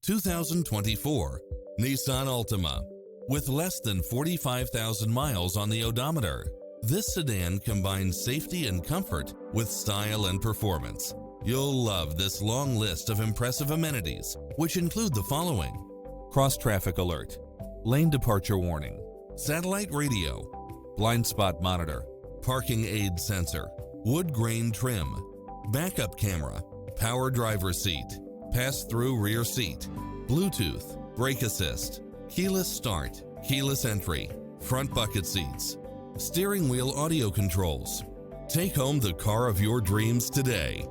2024 Nissan Altima. With less than 45,000 miles on the odometer, this sedan combines safety and comfort with style and performance. You'll love this long list of impressive amenities, which include the following: cross-traffic alert, lane departure warning, satellite radio, blind spot monitor, parking aid sensor, wood grain trim, backup camera, power driver seat, pass-through rear seat, Bluetooth, brake assist, keyless start, keyless entry, front bucket seats, steering wheel audio controls. Take home the car of your dreams today.